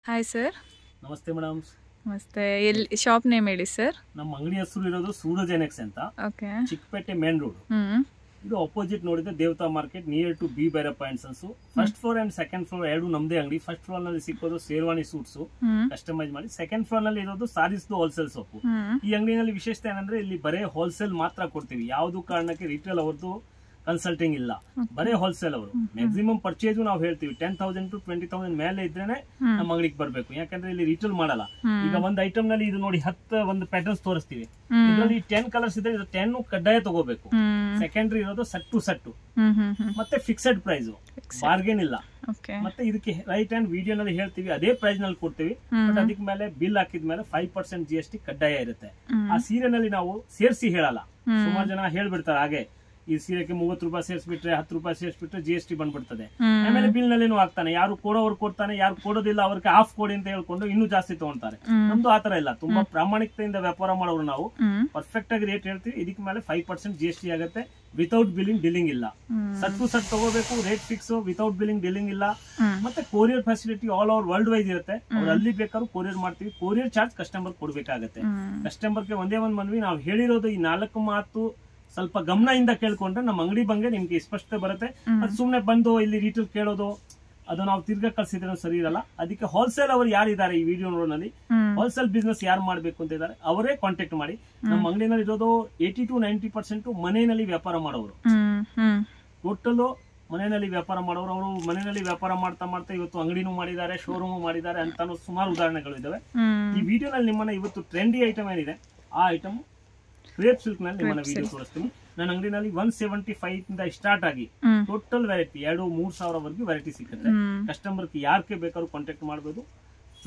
Hi sir. ನಮಸ್ತೆ madam. ನಮಸ್ತೆ. ಎಲ್ಲಿ ಶಾಪ್ ನೇಮ್ ಹೇಳಿ ಸರ್? ನಮ್ಮ ಅಂಗಡಿ ಹೆಸರು ಇರೋದು ಸೂರಜೆನೆಕ್ಸ್ ಅಂತ. ಓಕೆ. Chickpet main road. ಇದು ಅಪೋಸಿಟ್ ನೋಡಿದ್ರೆ Devatha market near to B Bhairappa and sons. First floor and second floor ಎರಡು ನಮ್ದೇ ಅಂಗಡಿ. ಫಸ್ಟ್ ಫ್ಲೋರ್ ನಲ್ಲಿ ಸಿಕ್ಕೋದು ಶೇರ್ವಾನಿ ಸೂಟ್ಸ್ ಕಸ್ಟಮೈಸ್ ಮಾಡಿ. ಸೆಕೆಂಡ್ ಫ್ಲೋರ್ ನಲ್ಲಿ ಇರೋದು ಸಾರೀಸ್ ಹೋಲ್ಸೇಲ್ ಶಾಪ್. ಈ ಅಂಗಡಿನಲ್ಲಿ ವಿಶೇಷತೆ ಏನಂದ್ರೆ ಇಲ್ಲಿ ಬರೇ ಹೋಲ್ಸೇಲ್ ಮಾತ್ರ ಕೊಡ್ತೀವಿ. ಯಾವ್ದು ಕಾರಣಕ್ಕೆ ರಿಟೇಲ್ ಅವ್ರದ್ದು ಕನ್ಸಲ್ಟಿಂಗ್ ಇಲ್ಲ, ಬರೇ ಹೋಲ್ಸೇಲ್ ಅವರು. ಮ್ಯಾಕ್ಸಿಮಮ್ ಪರ್ಚೇಸ್ ನಾವು ಹೇಳ್ತೀವಿ 10,000 to 20,000 ಮೇಲೆ ಇದ್ರೇನೆ ನಮ್ಮ ಅಂಗಡಿಗೆ ಬರ್ಬೇಕು. ಯಾಕಂದ್ರೆ ಇಲ್ಲಿ ರಿಟೇಲ್ ಮಾಡಲ್ಲ. ಈಗ ಒಂದು ಐಟಮ್ ನಲ್ಲಿ ಇದು ನೋಡಿ 10 ಒಂದು ಪ್ಯಾಟರ್ನ್ಸ್ ತೋರಿಸ್ತೀವಿ. ಇದರಲ್ಲಿ 10 ಕಲರ್ಸ್ ಇದೆ. 10 ಕಡ್ಡಾಯ ತಗೋಬೇಕು. ಸೆಕೆಂಡರಿ ಇರೋದು ಸಟ್ಟು ಸಟ್ಟು ಮತ್ತೆ ಫಿಕ್ಸೆಡ್ ಪ್ರೈಸ್, ಬಾರ್ಗೇನ್ ಇಲ್ಲ. ಮತ್ತೆ ಇದಕ್ಕೆ ರೈಟ್ ಹ್ಯಾಂಡ್ ವಿಡಿಯೋ ನಲ್ಲಿ ಹೇಳ್ತೀವಿ, ಅದೇ ಪ್ರೈಸ್ ನಲ್ಲಿ ಕೊಡ್ತೀವಿ. ಬಟ್ ಅದಕ್ಕೆ ಮೇಲೆ ಬಿಲ್ ಹಾಕಿದ ಮೇಲೆ 5% GST ಕಡ್ಡಾಯ ಇರುತ್ತೆ. ಆ ಸೀರೆನಲ್ಲಿ ನಾವು ಸೇರಿಸಿ ಹೇಳಲ್ಲ. ಸುಮಾರು ಜನ ಹೇಳ್ಬಿಡ್ತಾರೆ ಹಾಗೆ, ಈ ಸೀರೆಗೆ 30 ರೂಪಾಯಿ ಸೇರಿಸ್ಬಿಟ್ರೆ 10 ರೂಪಾಯಿ ಸೇರಿಸ್ಬಿಟ್ರೆ GST ಬಂದ್ಬಿಡ್ತದೆ. ಆಮೇಲೆ ಬಿಲ್ ನಲ್ಲಿ ಹಾಕ್ತಾನೆ. ಯಾರು ಕೊಡೋರು ಕೊಡ್ತಾನೆ, ಯಾರು ಕೊಡೋದಿಲ್ಲ ಅವ್ರಿಗೆ ಆಫ್ ಕೊಡಿ ಅಂತ ಹೇಳ್ಕೊಂಡು ಇನ್ನೂ ಜಾಸ್ತಿ ತಗೊಂತಾರೆ. ನಮ್ದು ಆತರ ಇಲ್ಲ. ತುಂಬಾ ಪ್ರಾಮಾಣಿಕತೆಯಿಂದ ವ್ಯಾಪಾರ ಮಾಡೋರು ನಾವು. ಪರ್ಫೆಕ್ಟ್ ಆಗಿ ರೇಟ್ ಹೇಳ್ತೀವಿ. ಇದಕ್ಕೆ ಮೇಲೆ 5% GST ಆಗುತ್ತೆ. ವಿತೌಟ್ ಬಿಲ್ಲಿಂಗ್ ಡಿಲ್ಲಿಂಗ್ ಇಲ್ಲ. ಸಟ್ ಟು ಸಟ್ ತಗೋಬೇಕು. ರೇಟ್ ಫಿಕ್ಸ್, ವಿತೌಟ್ ಬಿಲ್ಲಿಂಗ್ ಡಿಲ್ಲಿಂಗ್ ಇಲ್ಲ. ಮತ್ತೆ courier facility all over world wise ಇರುತ್ತೆ. ಅವ್ರು ಅಲ್ಲಿ ಬೇಕಾದ್ರೂ ಕೊರಿಯರ್ ಮಾಡ್ತೀವಿ. ಕೊರಿಯರ್ ಚಾರ್ಜ್ ಕಸ್ಟಮರ್ ಕೊಡ್ಬೇಕಾಗತ್ತೆ. ಕಸ್ಟಮರ್ಗೆ ಒಂದೇ ಒಂದ್ ಮನ್ವಿ, ನಾವು ಹೇಳಿರೋದು ಈ 4 ಮಾತು ಸ್ವಲ್ಪ ಗಮನದಿಂದ ಕೇಳ್ಕೊಂಡ್ರೆ ನಮ್ಮ ಅಂಗಡಿ ಬಗ್ಗೆ ನಿಮ್ಗೆ ಸ್ಪಷ್ಟತೆ ಬರುತ್ತೆ. ಅದು ಸುಮ್ನೆ ಬಂದು ಇಲ್ಲಿ ರಿಟೇಲ್ ಕೇಳೋದು ಅದು ನಾವು ತಿರ್ಗಾ ಕಳ್ಸಿದ್ರೆ ಸರಿ ಇರಲ್ಲ. ಅದಕ್ಕೆ ಹೋಲ್ಸೇಲ್ ಅವರು ಯಾರಿದ್ದಾರೆ ಈ ವಿಡಿಯೋ ನೋಡೋನಲ್ಲಿ, ಹೋಲ್ಸೇಲ್ ಬಿಸ್ನೆಸ್ ಯಾರು ಮಾಡ್ಬೇಕು ಅಂತ ಇದ್ದಾರೆ ಅವರೇ ಕಾಂಟ್ಯಾಕ್ಟ್ ಮಾಡಿ. ನಮ್ಮ ಅಂಗಡಿನಲ್ಲಿ ಇರೋದು 80 to 90% ಮನೆಯಲ್ಲಿ ವ್ಯಾಪಾರ ಮಾಡೋರು. ಟೋಟಲ್ ಮನೆಯಲ್ಲಿ ವ್ಯಾಪಾರ ಮಾಡೋರು. ಅವರು ಮನೆಯಲ್ಲಿ ವ್ಯಾಪಾರ ಮಾಡ್ತಾ ಮಾಡ್ತಾ ಇವತ್ತು ಅಂಗಡಿನೂ ಮಾಡಿದ್ದಾರೆ, ಶೋರೂಮ್ ಮಾಡಿದ್ದಾರೆ ಅಂತಾನು ಸುಮಾರು ಉದಾಹರಣೆಗಳು ಇದಾವೆ. ಈ ವಿಡಿಯೋನಲ್ಲಿ ನಿಮ್ಮನ್ನ ಇವತ್ತು ಟ್ರೆಂಡಿ ಐಟಮ್ ಏನಿದೆ ಆ ಐಟಮ್ ಕ್ರೇಪ್ ಸಿಲ್ಕ್ ನಲ್ಲಿ ನಿಮ್ಮನ್ನ ವಿಡಿಯೋ ತೋರಿಸ್ತೀನಿ. ನನ್ನ ಅಂಗಡಿನಲ್ಲಿ 175 ಇಂದ ಸ್ಟಾರ್ಟ್ ಆಗಿ ಟೋಟಲ್ ವೆರೈಟಿ 2-3 ಸಾವಿರವರೆಗೂ ವೆರೈಟಿ ಸಿಗುತ್ತೆ. ಕಸ್ಟಮರ್ ಯಾರಿಗೆ ಬೇಕಾದ್ರೂ ಕಾಂಟ್ಯಾಕ್ಟ್ ಮಾಡಬಹುದು.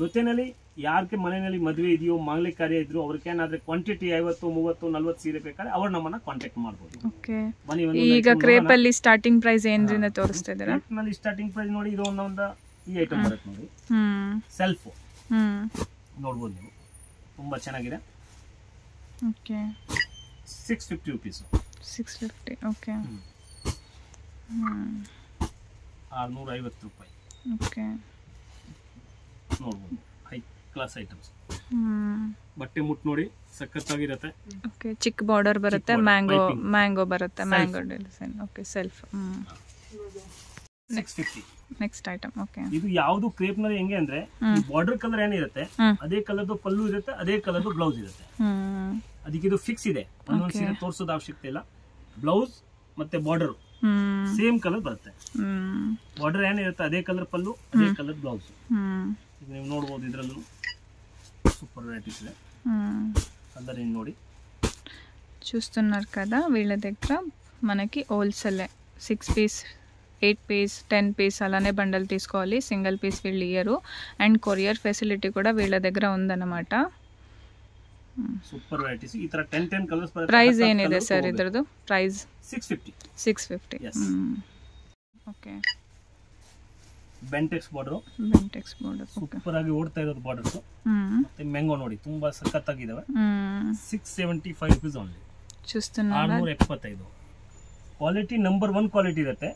ಜೊತೆನಲ್ಲಿ ಯಾರಿಗೆ ಮನೆಯಲ್ಲಿ ಮದುವೆ ಇದೆಯೋ, ಮಾಂಗಲಿಕ ಕಾರ್ಯ ಇದ್ರು ಅವ್ರಿಗೆ ಏನಾದ್ರೆ ಕ್ವಾಂಟಿಟಿ 50, 30, 40 ಸೀರೆ ಬೇಕಾದ್ರೆ ಅವ್ರು ನಮ್ಮನ್ನ ಕಾಂಟ್ಯಾಕ್ಟ್ ಮಾಡಬಹುದು. ಈಗ ಕ್ರೇಪ್ ಅಲ್ಲಿ ಸ್ಟಾರ್ಟಿಂಗ್ ಪ್ರೈಸ್ ಏನ್ರಿಂದ ತೋರಿಸ್ತಾ ಇದ್ದೀರಾ? ಕ್ರೇಪ್ ನಲ್ಲಿ ಸ್ಟಾರ್ಟಿಂಗ್ ಪ್ರೈಸ್ ನೋಡಿ, ಇದು ಒಂದು ಈ ಐಟಮ್ ಬರುತ್ತೆ ನೋಡಿ, ಸೆಲ್ಫ್ ನೋಡ್ಬೋದು ನೀವು. ತುಂಬಾ ಚೆನ್ನಾಗಿದೆ. ಓಕೆ. 650 rupees. 650. ಓಕೆ. 650 ರೂಪಾಯಿ. ಓಕೆ. ನೋಡ್ಬೋದು ಹೈ ಕ್ಲಾಸ್ ಐಟಮ್ಸ್. ಬಟ್ಟೆ ಮುಟ್ಟು ನೋಡಿ ಸಖತ್ತಾಗಿರುತ್ತೆ. ಓಕೆ. ಚಿಕ್ಕ ಬಾರ್ಡರ್ ಬರುತ್ತೆ, ಮ್ಯಾಂಗೋ ಬರುತ್ತೆ, mango design. Okay. Self. 650. Next item. Okay. ಇದು ಯಾವುದು ಕ್ರೇಪ್ ನಲ್ಲಿ ಹೆಂಗೆ ಅಂದ್ರೆ ಬಾರ್ಡರ್ ಕಲರ್ ಏನಿರುತ್ತೆ ಅದೇ ಕಲರ್ದು ಪಲ್ಲು ಇರುತ್ತೆ, ಅದೇ ಕಲರ್ದು ಬ್ಲೌಸ್ ಇರುತ್ತೆ. ಅದಕ್ಕೆ ಇದು ಫಿಕ್ಸ್ ಇದೆ. ಒಂದೊಂದು ಸೀರೆ ತೋರಿಸೋದು ಅವಶ್ಯಕತೆ ಇಲ್ಲ. ಬ್ಲೌಸ್ ಮತ್ತೆ ಬಾರ್ಡರ್ ಸೇಮ್ ಕಲರ್ ಬರುತ್ತೆ. ಬಾರ್ಡರ್ ಏನಿರುತ್ತೆ ಅದೇ ಕಲರ್ ಪಲ್ಲು, ಅದೇ ಕಲರ್ ಬ್ಲೌಸ್. ನೀವು ನೋಡ್ಬೋದು ಇದ್ರಲ್ಲೂ సూపర్ వెరైటీస్ ಇದೆ. అందరిని ನೋಡಿ చూస్తున్నారు కదా, వీళ్ళ దగ్గర మనకి హోల్సేల్ 6 పీస్, 8 పీస్, 10 పీస్ అలానే బండల్ తీసుకోవాలి. సింగిల్ పీస్ వీళ్ళు ఇయ్యరు. అండ్ కొరియర్ ఫెసిలిటీ కూడా వీళ్ళ దగ్గర ఉందన్నమాట. Super varieties. ఈ ತರ 10 కలర్స్ ಬರುತ್ತೆ. ಪ್ರೈಸ್ ಏನಿದೆ ಸರ್ ಇದರದು? Price 650. 650. Okay. Bentex border. Bentex border super ಆಗಿ ಓಡ್ತಾ ಇರೋದು ಬಾರ್ಡರ್ಸ್. ಮತ್ತೆ ಮ್ಯಾಂಗೋ ನೋಡಿ ತುಂಬಾ ಸಖತ್ತಾಗಿದಾವೆ. 675 rupees ಓನ್ಲಿ. చూస్తున్నారు 675. ಕ್ವಾಲಿಟಿ ನಂಬರ್ 1 ಕ್ವಾಲಿಟಿ ಇರುತ್ತೆ.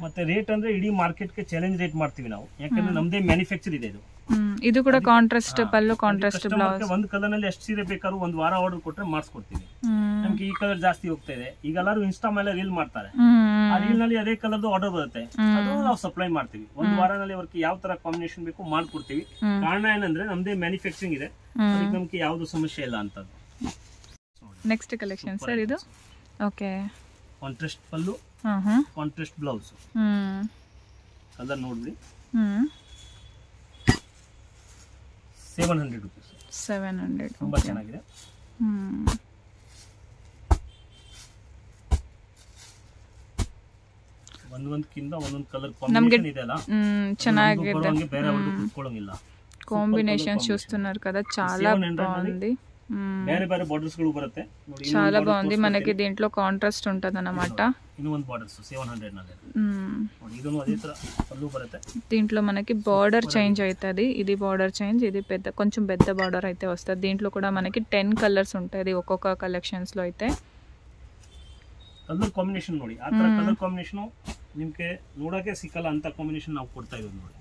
ಮತ್ತೆ ರೇಟ್ ಅಂದ್ರೆ ಇಡೀ ಮಾರ್ಕೆಟ್ ಗೆ ಚಾಲೆಂಜ್ ರೇಟ್ ಮಾಡ್ತೀವಿ ನಾವು. ಯಾಕಂದ್ರೆ ನಮ್ದೇ ಮ್ಯಾನುಫ್ಯಾಕ್ಚರ್ ಇದೆ ಇದು. ಇದು ಕೂಡ ಕಾಂಟ್ರಾಸ್ಟ್ ಪಲ್ಲು, ಕಾಂಟ್ರಾಸ್ಟ್ ಬ್ಲೌಸ್. ಒಂದು ಕಲರ್ ನಲ್ಲಿ ಎಷ್ಟು ಸೀರೆ ಬೇಕಾದ್ರೂ ಒಂದು ವಾರ ಆರ್ಡರ್ ಕೊಟ್ರೆ ಮಾಡಿಸ್ಕೊಡ್ತೀವಿ. ನಮ್ಗೆ ಈ ಕಲರ್ ಜಾಸ್ತಿ ಹೋಗ್ತಾ ಇದೆ. ಈಗ ಎಲ್ಲರೂ ಇನ್ಸ್ಟಾ ಮೇಲೆ ರೀಲ್ ಮಾಡ್ತಾರೆ. ಆ ರೀಲ್ ನಲ್ಲಿ ಅದೇ ಕಲರ್ದು ಆರ್ಡರ್ ಬರುತ್ತೆ, ಅದು ನಾವು ಸಪ್ಲೈ ಮಾಡ್ತೀವಿ. ಒಂದು ವಾರನಲ್ಲಿ ಅವ್ರಿಗೆ ಯಾವ ತರ ಕಾಂಬಿನೇಷನ್ ಬೇಕು ಮಾಡ್ಕೊಡ್ತೀವಿ. ಕಾರಣ ಏನಂದ್ರೆ ನಮ್ದೇ ಮ್ಯಾನುಫ್ಯಾಕ್ಚರಿಂಗ್ ಇದೆ, ಅದಕ್ಕೆ ನಮ್ಗೆ ಯಾವ್ದು ಸಮಸ್ಯೆ ಇಲ್ಲ ಅಂತ. ನೆಕ್ಸ್ಟ್ ಕಲೆಕ್ಷನ್ ಸರ್ ಇದು. ಓಕೆ. ಕಾಂಟ್ರಾಸ್ಟ್ ಪಲ್ಲು, ಕಾಂಟ್ರಾಸ್ಟ್ ಬ್ಲೌಸ್. ಕಲರ್ ನೋಡ್ರಿ. 700 rupees. 700. ತುಂಬಾ ಚೆನ್ನಾಗಿದೆ. ಒಂದೊಂದಕ್ಕಿಂತ ಒಂದೊಂದು ಕಲರ್ ಕಾಂಬಿನೇಷನ್ ಇದೆ ಅಲ್ಲ, ಚೆನ್ನಾಗಿದೆ. ಬೇರೆ ಅವ್ರಿಗೆ ಕುತ್ಕೊಳ್ಳೋಂಗಿಲ್ಲ. కాంబినేషన్ చూస్తున్నారు కదా, చాలా బాగుంది. ಬೇರೆ ಬೇರೆ ಬಾರ್ಡರ್ಸ್ ಗಳು ಬರುತ್ತೆ ನೋಡಿ. చాలా బాగుంది. మనకి దీంట్లో కాంట్రాస్ట్ ఉంటదన్నమాట. ಇನ್ನು ಒಂದು ಬಾರ್ಡರ್ಸ್ 700 ನಲ್ಲಿ ನೋಡಿ. ಇದನ್ನು ಅದೇ ತರ ಪಲ್ಲು ಬರುತ್ತೆ. దీంట్లో మనకి బార్డర్ చేంజ్ అవుతది. ఇది బార్డర్ చేంజ్, ఇది పెద్ద కొంచెం పెద్ద బార్డర్ అయితే వస్తది. దీంట్లో కూడా మనకి 10 కలర్స్ ఉంటాయి ఒక్కొక్క కలెక్షన్స్ లో. అయితే ಕಲರ್ ಕಾಂಬಿನೇಷನ್ ನೋಡಿ, ಆ ತರ ಕಲರ್ ಕಾಂಬಿನೇಷನ್ ನಿಮಗೆ ನೋಡಕ್ಕೆ ಸಿಕ್ಕಲ್ಲ ಅಂತ ಕಾಂಬಿನೇಷನ್ ನಾವು ಕೊಡ್ತಾ ಇರೋದು ನೋಡಿ.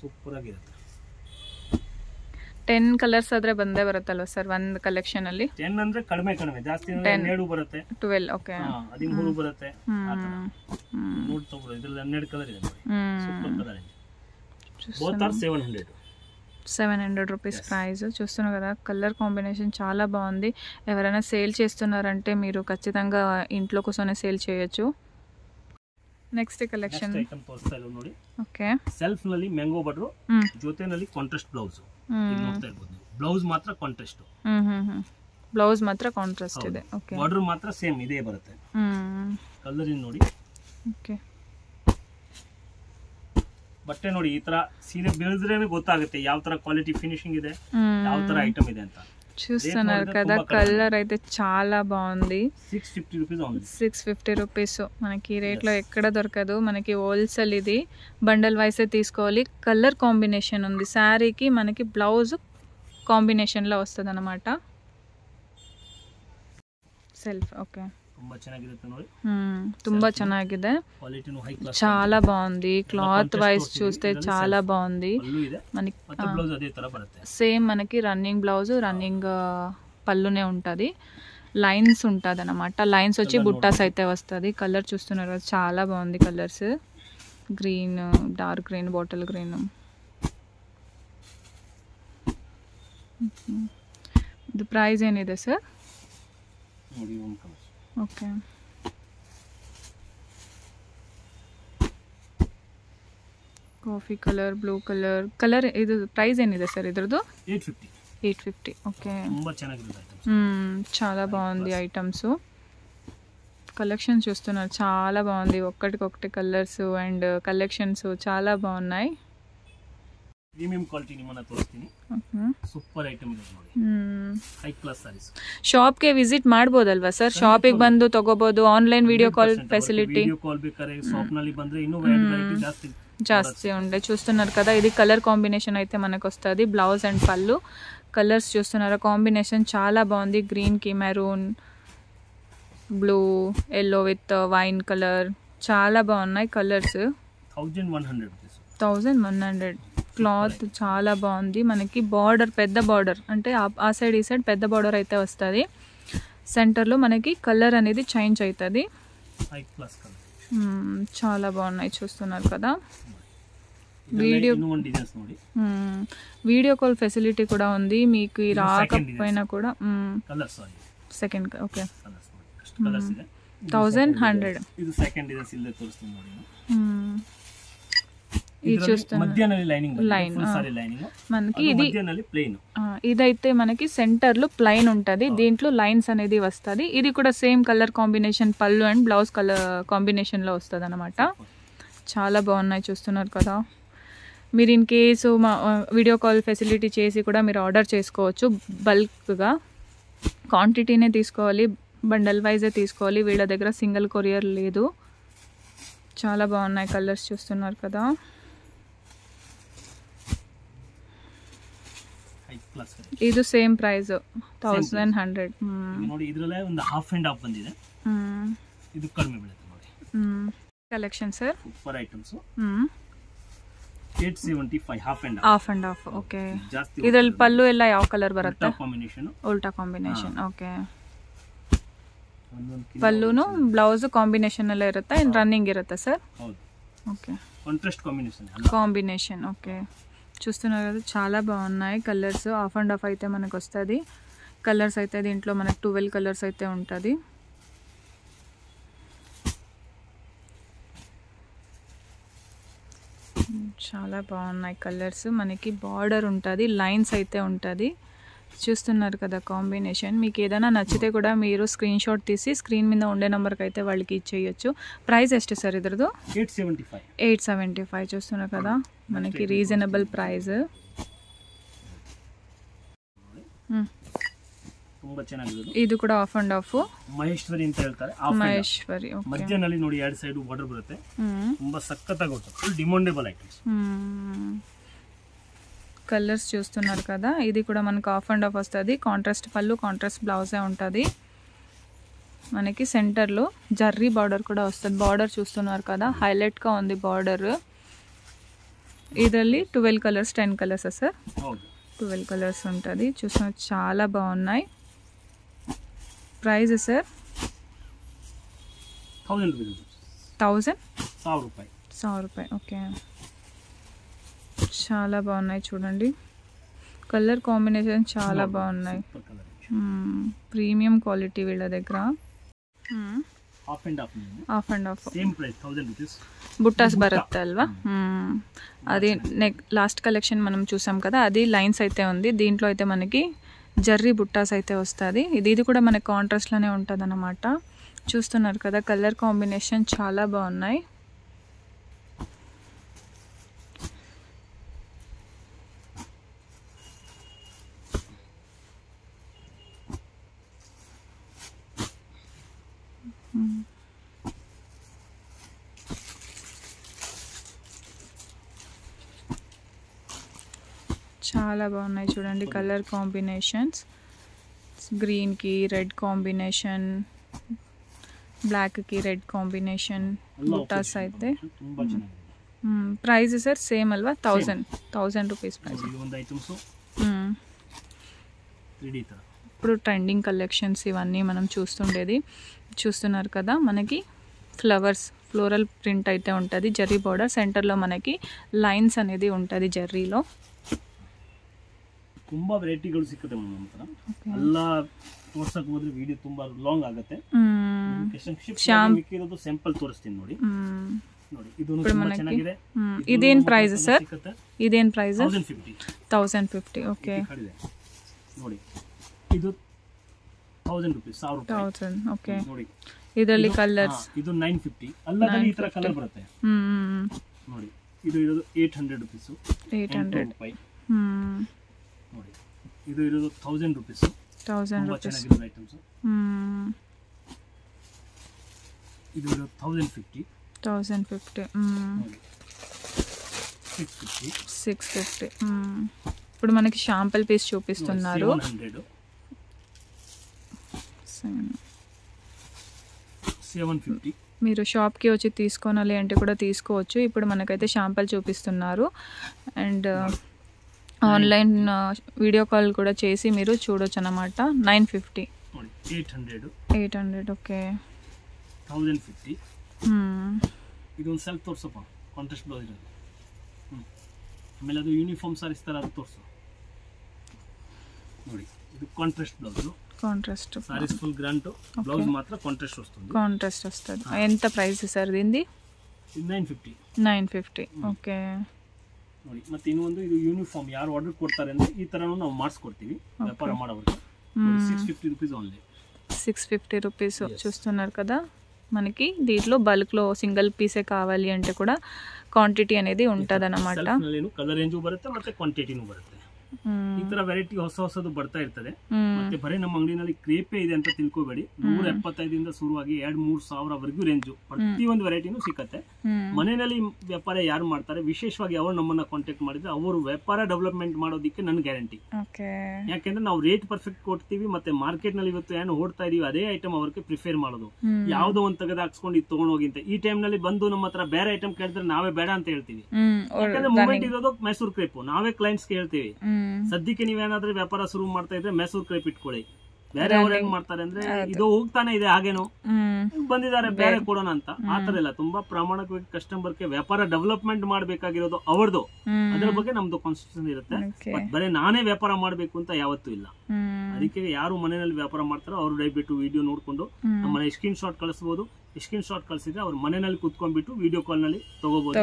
ಸೂಪರ್ ಆಗಿರುತ್ತೆ. 10 ಕಲರ್ಸ್ ಆದ್ರೆ ಬಂದೇ ಬರುತ್ತಲ್ವ ಸರ್ ಒಂದು ಕಲೆಕ್ಷನ್ ಅಲ್ಲಿ? 10 ಅಂದ್ರೆ ಕಡಿಮೆ ಜಾಸ್ತಿ ಅಂದ್ರೆ 12 ಬರುತ್ತೆ, 12 ಓಕೆ 13 ಬರುತ್ತೆ. ನೋಡಿ ತಗೊಳ್ಳಿ, ಇದ್ರಲ್ಲಿ 12 ಕಲರ್ ಇದೆ ನೋಡಿ, ಸೂಪರ್ ಕಲರ್ ಇದೆ. Both are 700 rupees price. చూస్తున్నారు కదా, కలర్ కాంబినేషన్ చాలా బాగుంది. ఎవరైనా సేల్ చేస్తున్నారంటే మీరు ఖచ్చితంగా ఇంట్లో కూర్చొని సేల్ చేయొచ్చు. ನೆಕ್ಸ್ಟ್ ಕಲೆಕ್ಷನ್ ಐಟಮ್ ತೋರಿಸ್ತಾ ಇರೋದು ನೋಡಿ. ಓಕೆ, ಸೆಲ್ಫ್ ನಲ್ಲಿ ಮ್ಯಾಂಗೋ ಬಾರ್ಡರ್, ಜೊತೆನಲ್ಲಿ ಕಾಂಟ್ರಾಸ್ಟ್ ಬ್ಲೌಸ್ ನೋಡ್ತಾ ಇರಬಹುದು. ಬ್ಲೌಸ್ ಮಾತ್ರ ಕಾಂಟ್ರಾಸ್ಟ್, ಬ್ಲೌಸ್ ಮಾತ್ರ ಕಾಂಟ್ರಾಸ್ಟ್ ಇದೆ. ಓಕೆ, ಬಾರ್ಡರ್ ಮಾತ್ರ ಸೇಮ್ ಇದೇ ಬರುತ್ತೆ. ಕಲರ್ ಇನ್ ನೋಡಿ. ಓಕೆ, ಬಟ್ಟೆ ನೋಡಿ, ಈ ತರ ಸೀರೆ ಬೆಳೆದ್ರೇನೆ ಗೊತ್ತಾಗುತ್ತೆ ಯಾವ ತರ ಕ್ವಾಲಿಟಿ ಫಿನಿಶಿಂಗ್ ಇದೆ, ಯಾವ ತರ ಐಟಮ್ ಇದೆ ಅಂತ. చూస్తున్నారు కదా, కలర్ అయితే చాలా బాగుంది. 650 రూపీస్ ఉంది. 650 రూపీస్ మనకి రేట్లో ఎక్కడ దొరకదు. మనకి హోల్సేల్ ఇది, బండల్ వైసే తీసుకోవాలి. కలర్ కాంబినేషన్ ఉంది శారీకి, మనకి బ్లౌజ్ కాంబినేషన్లో వస్తుంది అనమాట. సెల్ఫ్ ఓకే, ತುಂಬಾ ಚೆನ್ನಾಗಿರುತ್ತೆ ನೋಡಿ. ತುಂಬಾ ಚೆನ್ನಾಗಿದೆ, ಕ್ವಾಲಿಟಿನೂ ಹೈ ಕ್ಲಾಸ್, చాలా బాగుంది. క్లాత్ వైస్ చూస్తే చాలా బాగుంది. మనకి బ్లౌజ్ అదే ತರ బರುತ್ತೆ. సేమ్ మనకి రన్నింగ్ బ్లౌజ్, రన్నింగ్ పళ్ళునే ఉంటుంది. లైన్స్ ఉంటుంది అనమాట. లైన్స్ వచ్చి బుట్టాస్ అయితే వస్తుంది. కలర్ చూస్తున్నారు కదా, చాలా బాగుంది. Colours green, dark green, bottle green. ఇది ప్రైస్ ಏನಿದೆ sir? Okay, coffee colour, blue colour. Colour ಇದು ಪ್ರೈಸ್ ಏನಿದೆ ಸರ್ ಇದ್ರದ್ದು? 850. ఓకే, ತುಂಬಾ ಚೆನ್ನಾಗಿದೆ. చాలా బాగుంది ఐటమ్స్. కలెక్షన్ చూస్తున్నారు, చాలా బాగుంది. ఒక్కటికొకటి కలర్స్ అండ్ కలెక్షన్స్ చాలా బాగున్నాయి. ಪ್ರೀಮಿಯಂ ಕ್ವಾಲಿಟಿ ನಿಮ್ಮನ್ನ ತೋರಿಸ್ತೀನಿ. ಸೂಪರ್ ಐಟಮ್ ಇದೆ ನೋಡಿ, ಹೈ ಕ್ಲಾಸ್ ಸಾರೀಸ್. ಶಾಪ್ಗೆ ವಿಸಿಟ್ ಮಾಡಬಹುದಲ್ವಾ ಸರ್? ಶಾಪಿಗೆ ಬಂದು ತಗೋಬಹುದು. Online video call facility, video call ಬೇಕಾದ್ರೆ ಶಾಪ್ ನಲ್ಲಿ ಬಂದ್ರೆ ಇನ್ನೂ ವೆರೈಟಿ ಜಾಸ್ತಿ ఉండే. చూస్తున్నారు కదా, ఇది కలర్ కాంబినేషన్ అయితే మనకు వస్తుంది. బ్లౌజ్ అండ్ పళ్ళు కలర్స్ చూస్తున్నారా, కాంబినేషన్ చాలా బాగుంది. గ్రీన్ కి maroon, blue, yellow with wine colour, చాలా బాగున్నాయి కలర్స్. 1100. క్లాత్ చాలా బాగుంది. మనకి బార్డర్, పెద్ద బార్డర్ అంటే ఆ సైడ్ ఈ సైడ్ పెద్ద బార్డర్ అయితే వస్తుంది. సెంటర్లో మనకి కలర్ అనేది చేంజ్ అవుతుంది. చాలా బాగున్నాయి, చూస్తున్నారు కదా. వీడియో కాల్ ఫెసిలిటీ కూడా ఉంది మీకు. రాకపోయినా కూడా సెకండ్ ఓకే 1100. మనకి ఇదైతే మనకి సెంటర్ లో ప్లైన్ ఉంటది. దీంట్లో లైన్స్ అనేది వస్తుంది. ఇది కూడా సేమ్ కలర్ కాంబినేషన్, పళ్ళు అండ్ బ్లౌజ్ కలర్ కాంబినేషన్ లో వస్తుంది అనమాట. చాలా బాగున్నాయి, చూస్తున్నారు కదా. మీరు ఇన్ కేసు మా వీడియో కాల్ ఫెసిలిటీ చేసి కూడా మీరు ఆర్డర్ చేసుకోవచ్చు. బల్క్గా క్వాంటిటీనే తీసుకోవాలి, బండల్ వైజే తీసుకోవాలి. వీళ్ళ దగ్గర సింగిల్ కొరియర్ లేదు. చాలా బాగున్నాయి కలర్స్, చూస్తున్నారు కదా. ಇದು ಸೇಮ್ ಪ್ರೈಸ್ 1100 ನೋಡಿ. ಇದರಲ್ಲೇ ಒಂದು ಹಾಫ್ ಅಂಡ್ ಹಾಫ್ ಬಂದಿದೆ, ಇದು ಕಡಿಮೆ ಬೀಳುತ್ತೆ ನೋಡಿ. Collection sir, super items. 875 half and half. Okay, ಇದರಲ್ಲಿ ಪಲ್ಲು ಎಲ್ಲ ಯಾವ ಕಲರ್ ಬರುತ್ತೆ? ಉಲ್ಟಾ ಕಾಂಬಿನೇಷನ್. ಓಕೆ, ಪಲ್ಲುನು ಬ್ಲೌಸ್ ಕಾಂಬಿನೇಷನ್ ಎಲ್ಲ ಇರುತ್ತೆ, ರನ್ನಿಂಗ್ ಇರುತ್ತೆ ಸರ್? ಹೌದು. Okay, contrast combination. ఓకే, చూస్తున్నారు కదా, చాలా బాగున్నాయి కలర్స్. ఆఫ్ అండ్ ఆఫ్ అయితే మనకు వస్తుంది. కలర్స్ అయితే దీంట్లో మనకు 12 కలర్స్ అయితే ఉంటుంది. చాలా బాగున్నాయి కలర్స్. మనకి బార్డర్ ఉంటుంది, లైన్స్ అయితే ఉంటుంది. చూస్తున్నారు కదా కాంబినేషన్. మీకు ఏదైనా నచ్చితే కూడా మీరు స్క్రీన్ షాట్ తీసి స్క్రీన్ మీద ఉండే నెంబర్కి అయితే వాళ్ళకి ఇచ్చేయచ్చు. ప్రైస్ ಎಷ್ಟು ಸರ್ ಇದ್ರದ್ದು? 875. చూస్తున్నారు కదా, మనకి రీజనబుల్ ప్రైస్. ತುಂಬಾ ಚೆನ್ನಾಗಿದೆ. ಇದು ಕೂಡ ಆಫ್ ಅಂಡ್ ಆಫ್ ಮಹೇಶ್ವರಿ ಅಂತ ಹೇಳ್ತಾರೆ. ಮಹೇಶ್ವರಿ. ಮಧ್ಯದಲ್ಲಿ ನೋಡಿ 2 ಸೈಡ್ ಬಾರ್ಡರ್ ಬರುತ್ತೆ. ತುಂಬಾ ಸಕ್ಕತ್ತಾಗಿ ಹೋಗುತ್ತೆ. Full demandable items. కలర్స్ చూస్తున్నారు కదా, ఇది కూడా మనకు ఆఫ్ అండ్ ఆఫ్ వస్తుంది. కాంట్రాస్ట్ పళ్ళు, కాంట్రాస్ట్ బ్లౌజే ఉంటుంది. మనకి సెంటర్లో జర్రీ బార్డర్ కూడా వస్తుంది. బార్డర్ చూస్తున్నారు కదా, హైలైట్గా ఉంది బార్డర్. ಇದರಲ್ಲಿ 12 కలర్స్, 10 కలర్స్ సార్? 12 కలర్స్ ఉంటుంది. చూసిన చాలా బాగున్నాయి. Price sir 1000 rupees. 1000 100 రూపాయి. ఓకే, చాలా బాగున్నాయి చూడండి. కలర్ కాంబినేషన్ చాలా బాగున్నాయి. ప్రీమియం క్వాలిటీ వీళ్ళ దగ్గర. Half and half same price 1000 rupees. బుట్టాస్ బರುತ್ತೆ అల్వా. అది లాస్ట్ కలెక్షన్ మనం చూసాం కదా, అది లైన్స్ అయితే ఉంది. దీంట్లో అయితే మనకి జర్రీ బుట్టాస్ అయితే వస్తుంది. ఇది కూడా మనకి కాంట్రాస్ట్లోనే ఉంటుంది అన్నమాట. చూస్తున్నారు కదా, కలర్ కాంబినేషన్ చాలా బాగున్నాయి. చాలా బాగున్నాయి చూడండి కలర్ కాంబినేషన్స్. గ్రీన్కి రెడ్ కాంబినేషన్, బ్లాక్కి రెడ్ కాంబినేషన్ బుట్టాస్ అయితే. Price sir same Alva? 1000 rupees price. ఇప్పుడు ట్రెండింగ్ కలెక్షన్స్ ఇవన్నీ మనం చూస్తుండేది. చూస్తున్నారు కదా, మనకి ఫ్లోరల్ ప్రింట్ అయితే ఉంటుంది. జర్రీ బోర్డర్ సెంటర్లో మనకి లైన్స్ అనేది ఉంటుంది జర్రీలో. ತುಂಬಾ ವೆರೈಟಿಗಳು ಸಿಕ್ಕುತ್ತೆ ನಮ್ಮ ಹತ್ರ. ಎಲ್ಲ ತೋರ್ಸಕ್ ಹೋದ್ರೆ ವಿಡಿಯೋ ತುಂಬಾ ಲಾಂಗ್ ಆಗುತ್ತೆ. ಮಿಕ್ಕಿರೋದು ಸಿಂಪಲ್ ತೋರಿಸ್ತೀನಿ ನೋಡಿ. ಇದು ತುಂಬಾ ಚೆನ್ನಾಗಿದೆ. ಇದೇನ್ ಪ್ರೈಸ್ ಸರ್? ಇದೇನ್ ಪ್ರೈಸ್? 1050. ಓಕೆ, ನೋಡಿ ಇದು 1000 ರೂಪೀಸ್. 1000. ಓಕೆ, ಇದರಲ್ಲಿ ಕಲರ್ಸ್ ಇದು 950. ಅಲ್ಲದೆ ಈ ತರ ಕಲರ್ ಬರುತ್ತೆ ನೋಡಿ. ಇದು 800 ರೂಪೀಸ್. 800 ರೂಪಾಯಿ. ನೋಡಿ ಇದು ಇರೋದು 1000 ರೂಪೀಸ್. 1000 rupees items. ಇದು 1050. 1050. 650. ఇప్పుడు మనకి షాంపుల్ పీస్ చూపిస్తున్నారు. 750. మీరు షాప్కి వచ్చి తీసుకోవాలి అంటే కూడా తీసుకోవచ్చు. ఇప్పుడు మనకైతే షాంపుల్ చూపిస్తున్నారు. అండ్ ఆన్లైన్ వీడియో కాల్ కూడా చేసి మీరు చూడొచ్చు అన్నమాట. 950. 800. ఓకే, 1050. ಇದೊಂದು ಸೆಲ್ಫ್ ತೋರ್ಸಪ್ಪ, ಕಾಂಟ್ರಾಸ್ಟ್ ಬ್ಲೌಸ್ ಇರೋದು. ಆಮೇಲೆ ಅದು ಯೂನಿಫಾರ್ಮ್ ಸಾರೀಸ್ ಥರ ಅದು ತೋರಿಸು ನೋಡಿ. ಇದು contrast blouse. Contrast saris full grand, blouse మాత్రం కాంట్రాస్ట్ వస్తుంది. ఎంత ప్రైస్ సార్ దీనిది? 950. 950. ఓకే, ನೋಡಿ. ಮತ್ತೆ ಇನ್ನೊಂದು ಇದು ಯೂನಿಫಾರ್ಮ್ ಯಾರು ಆರ್ಡರ್ ಕೊಡ್ತಾರೆ ಅಂದ್ರೆ ಈ ತರನು ನಾವು ಮಾಡಿಸ್ಕೊಡ್ತೀವಿ ವ್ಯಾಪಾರ ಮಾಡೋರಿಗೆ. 650 ರೂಪೀಸ್ ಓನ್ಲಿ. 650 రూపీస్. చూస్తున్నారు కదా, మనకి దీంట్లో బల్క్లో సింగిల్ పీసే కావాలి అంటే కూడా క్వాంటిటీ అనేది ఉంటుంది అన్నమాట. కలర్ రేంజ్ బರುತ್ತೆ ಮತ್ತೆ ಕ್ವಾಂಟಿಟಿನೂ ಬರುತ್ತೆ. ಈ ತರ ವೆರೈಟಿ ಹೊಸದು ಬರ್ತಾ ಇರ್ತದೆ. ಮತ್ತೆ ಬರೀ ನಮ್ಮ ಅಂಗಡಿನಲ್ಲಿ ಕ್ರೇಪೇ ಇದೆ ಅಂತ ತಿಳ್ಕೋಬೇಡಿ. 175 ಶುರುವಾಗಿ 2-3 ಸಾವಿರವರೆಗೂ ರೇಂಜು ಪ್ರತಿಯೊಂದು ವೆರೈಟಿನೂ ಸಿಕ್ಕತ್ತೆ. ಮನೆಯಲ್ಲಿ ವ್ಯಾಪಾರ ಯಾರು ಮಾಡ್ತಾರೆ ವಿಶೇಷವಾಗಿ ಅವರು ನಮ್ಮನ್ನ ಕಾಂಟ್ಯಾಕ್ಟ್ ಮಾಡಿದ್ರೆ ಅವರು ವ್ಯಾಪಾರ ಡೆವಲಪ್ಮೆಂಟ್ ಮಾಡೋದಕ್ಕೆ ನನ್ನ ಗ್ಯಾರಂಟಿ. ಯಾಕೆಂದ್ರೆ ನಾವು ರೇಟ್ ಪರ್ಫೆಕ್ಟ್ ಕೊಡ್ತೀವಿ. ಮತ್ತೆ ಮಾರ್ಕೆಟ್ ನಲ್ಲಿ ಇವತ್ತು ಏನು ಓಡ್ತಾ ಇದೀವಿ ಅದೇ ಐಟಮ್ ಅವ್ರಿಗೆ ಪ್ರಿಫೇರ್ ಮಾಡೋದು. ಯಾವ್ದೋ ಒಂದು ತೆಗೆದು ಹಾಕ್ಸ್ಕೊಂಡು ಇದು ತಗೊಂಡೋಗಿ ಅಂತ. ಈ ಟೈಮ್ ನಲ್ಲಿ ಬಂದು ನಮ್ಮ ಹತ್ರ ಬೇರೆ ಐಟಮ್ ಕೇಳಿದ್ರೆ ನಾವೇ ಬೇಡ ಅಂತ ಹೇಳ್ತೀವಿ. ಯಾಕಂದ್ರೆ ಮೂಮೆಂಟ್ ಇರೋದು ಮೈಸೂರು ಕ್ರೇಪು. ನಾವೇ ಕ್ಲೈಂಟ್ಸ್ ಹೇಳ್ತೀವಿ, ಸದ್ಯಕ್ಕೆ ನೀವೇನಾದ್ರೂ ವ್ಯಾಪಾರ ಶುರು ಮಾಡ್ತಾ ಇದ್ರೆ ಮೈಸೂರು ಕ್ರೇಪ್ ಇಟ್ಕೊಳ್ಳಿ. ಬೇರೆ ಅವ್ರು ಹೆಂಗ್ ಮಾಡ್ತಾರೆ ಅಂದ್ರೆ ಇದು ಹೋಗ್ತಾನೆ ಇದೆ ಹಾಗೇನು ಬಂದಿದ್ದಾರೆ ಬೇರೆ ಕೊಡೋಣ ಅಂತ. ಆತರ ಇಲ್ಲ. ತುಂಬಾ ಪ್ರಾಮಾಣಿಕವಾಗಿ ಕಸ್ಟಮರ್ಗೆ ವ್ಯಾಪಾರ ಡೆವಲಪ್ಮೆಂಟ್ ಮಾಡ್ಬೇಕಾಗಿರೋದು ಅವ್ರದ್ದು. ಅದ್ರ ಬಗ್ಗೆ ನಮ್ದು ಕಾನ್ಸೆಪ್ಷನ್ ಇರುತ್ತೆ. ಬರೀ ನಾನೇ ವ್ಯಾಪಾರ ಮಾಡ್ಬೇಕು ಅಂತ ಯಾವತ್ತೂ ಇಲ್ಲ. ಅದಕ್ಕೆ ಯಾರು ಮನೆಯಲ್ಲಿ ವ್ಯಾಪಾರ ಮಾಡ್ತಾರೋ ಅವ್ರು ದಯವಿಟ್ಟು ವಿಡಿಯೋ ನೋಡ್ಕೊಂಡು ನಮ್ಮ ಮನೆ ಸ್ಕ್ರೀನ್ ಶಾಟ್ ಕಳಿಸಬಹುದು. ಸ್ಕ್ರೀನ್ ಶಾಟ್ ಕಳಿಸಿದ್ರೆ ಅವ್ರು ಮನೆಯಲ್ಲಿ ಕುತ್ಕೊಂಡ್ಬಿಟ್ಟು ವಿಡಿಯೋ ಕಾಲ್ ನಲ್ಲಿ ತಗೋಬಹುದು.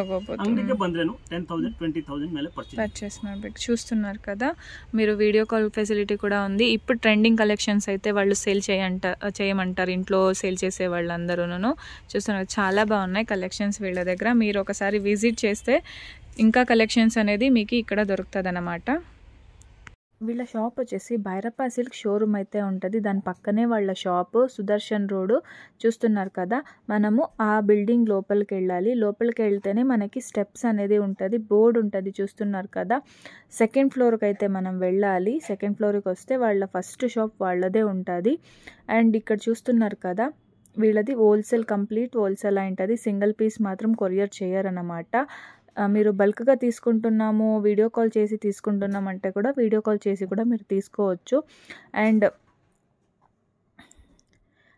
ಅಂಗಡಿಗೆ ಬಂದ್ರೇನು 10,000 20,000 ಮೇಲೆ పర్చేస్ ಮಾಡಬೇಕು. చూస్తున్నారు కదా, మీరు వీడియో కాల్ ఫెసిలిటీ కూడా ఉంది. ఇప్పుడు ట్రెండింగ్ కలెక్షన్స్ అయితే వాళ్ళు సేల్ చేయమంటారు ఇంట్లో సేల్ చేసే వాళ్ళందరూను. చూస్తున్నారు, చాలా బాగున్నాయి కలెక్షన్స్ వీళ్ళ దగ్గర. మీరు ఒకసారి విజిట్ చేస్తే ఇంకా కలెక్షన్స్ అనేది మీకు ఇక్కడ దొరుకుతుంది అన్నమాట. వీళ్ళ షాప్ వచ్చేసి భైరప్ప సిల్క్ షోరూమ్ అయితే ఉంటుంది. దాని పక్కనే వాళ్ళ షాపు సుదర్శన్ రోడ్. చూస్తున్నారు కదా, మనము ఆ బిల్డింగ్ లోపలికి వెళ్ళాలి. లోపలికి వెళ్తేనే మనకి స్టెప్స్ అనేది ఉంటుంది, బోర్డు ఉంటుంది. చూస్తున్నారు కదా, సెకండ్ ఫ్లోర్కి అయితే మనం వెళ్ళాలి. సెకండ్ ఫ్లోర్కి వస్తే వాళ్ళ ఫస్ట్ షాప్ వాళ్ళదే ఉంటుంది. అండ్ ఇక్కడ చూస్తున్నారు కదా, వీళ్ళది హోల్సేల్, కంప్లీట్ హోల్సేల్ ఉంటుంది. సింగిల్ పీస్ మాత్రం కొరియర్ చేయరన్నమాట. మీరు బల్క్గా తీసుకుంటున్నాము, వీడియో కాల్ చేసి తీసుకుంటున్నాం అంటే కూడా వీడియో కాల్ చేసి కూడా మీరు తీసుకోవచ్చు. అండ్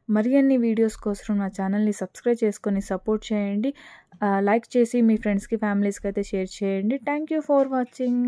మరి అన్ని వీడియోస్ కోసం నా ఛానల్ని సబ్స్క్రైబ్ చేసుకొని సపోర్ట్ చేయండి. లైక్ చేసి మీ ఫ్రెండ్స్కి ఫ్యామిలీస్కి అయితే షేర్ చేయండి. Thank you for watching.